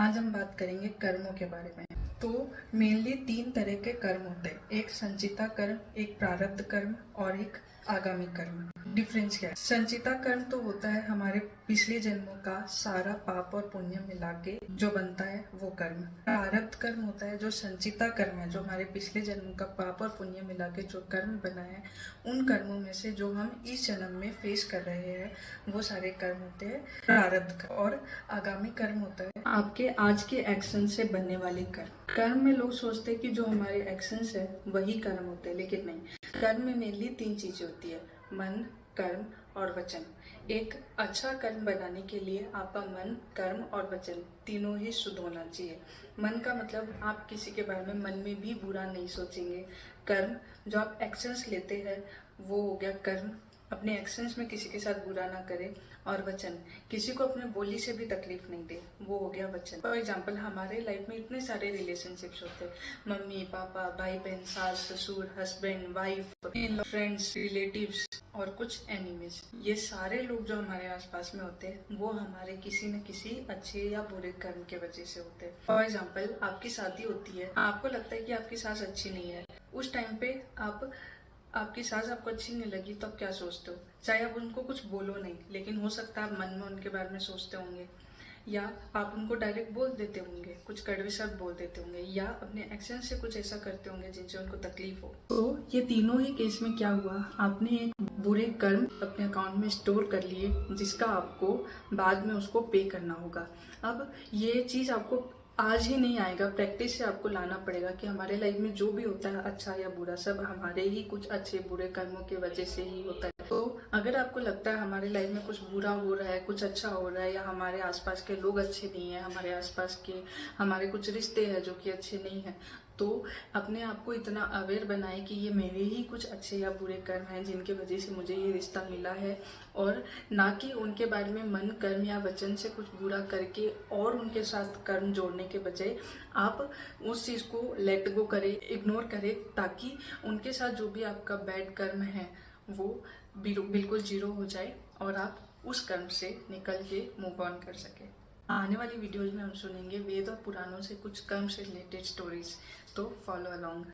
आज हम बात करेंगे कर्मों के बारे में। तो मेनली 3 तरह के कर्म होते हैं, एक संचिता कर्म, एक प्रारब्ध कर्म और एक आगामी कर्म। डिफरेंस क्या है? संचिता कर्म तो होता है हमारे पिछले जन्मों का सारा पाप और पुण्य मिला के जो बनता है वो कर्म। प्रारब्ध कर्म होता है जो संचिता कर्म है, जो हमारे पिछले जन्मों का पाप और पुण्य मिला के जो कर्म बना है, उन कर्मों में से जो हम इस जन्म में फेस कर रहे हैं वो सारे कर्म होते हैं प्रारब्ध कर्म। और आगामी कर्म होता है आपके आज के एक्शन से बनने वाले कर्म। कर्म में लोग सोचते हैं कि जो हमारे एक्शंस है वही कर्म होते हैं, लेकिन नहीं। कर्म में मेनली 3 चीजें होती है, मन, कर्म और वचन। एक अच्छा कर्म बनाने के लिए आपका मन, कर्म और वचन तीनों ही शुद्ध होना चाहिए। मन का मतलब आप किसी के बारे में मन में भी बुरा नहीं सोचेंगे। कर्म जो आप एक्शंस लेते हैं वो हो गया कर्म, अपने एक्शंस में किसी के साथ बुरा ना करें। और वचन, किसी को अपने बोली से भी तकलीफ नहीं दे, वो हो गया वचन। फॉर एग्जाम्पल हमारे लाइफ में इतने सारे रिलेशनशिप्स होते हैं, मम्मी पापा, भाई बहन, सास ससुर, हस्बैंड वाइफ, फ्रेंड्स, रिलेटिव्स और कुछ एनिमीज। ये सारे लोग जो हमारे आसपास में होते हैं वो हमारे किसी न किसी अच्छे या बुरे कर्म के वजह से होते हैं। फॉर एग्जाम्पल आपकी शादी होती है, आपको लगता है कि आपकी सास अच्छी नहीं है, उस टाइम पे आपकी सास आपको अच्छी नहीं लगी तो आप क्या सोचते हो? चाहे आप उनको कुछ बोलो नहीं, लेकिन हो सकता है आप मन में उनके बारे में सोचते होंगे, या आप उनको डायरेक्ट बोल देते होंगे, कुछ कड़वे शब्द बोल देते होंगे, या अपने एक्शन से कुछ ऐसा करते होंगे जिनसे उनको तकलीफ हो। तो ये तीनों ही केस में क्या हुआ, आपने एक बुरे कर्म अपने अकाउंट में स्टोर कर लिए जिसका आपको बाद में उसको पे करना होगा। अब ये चीज आपको आज ही नहीं आएगा, प्रैक्टिस से आपको लाना पड़ेगा कि हमारे लाइफ में जो भी होता है अच्छा या बुरा, सब हमारे ही कुछ अच्छे बुरे कर्मों की वजह से ही होता है। तो अगर आपको लगता है हमारे लाइफ में कुछ बुरा हो रहा है, कुछ अच्छा हो रहा है, या हमारे आसपास के लोग अच्छे नहीं है, हमारे आसपास के हमारे कुछ रिश्ते हैं जो कि अच्छे नहीं है, तो अपने आप को इतना अवेयर बनाए कि ये मेरे ही कुछ अच्छे या बुरे कर्म हैं जिनके वजह से मुझे ये रिश्ता मिला है, और ना कि उनके बारे में मन, कर्म या वचन से कुछ बुरा करके और उनके साथ कर्म जोड़ने के बजाय आप उस चीज को लेट गो करें, इग्नोर करें, ताकि उनके साथ जो भी आपका बैड कर्म है वो बिल्कुल जीरो हो जाए और आप उस कर्म से निकल के मूव ऑन कर सके। आने वाली वीडियोज में हम सुनेंगे वेद और पुराणों से कुछ कर्म से रिलेटेड स्टोरीज, तो फॉलो अलोंग।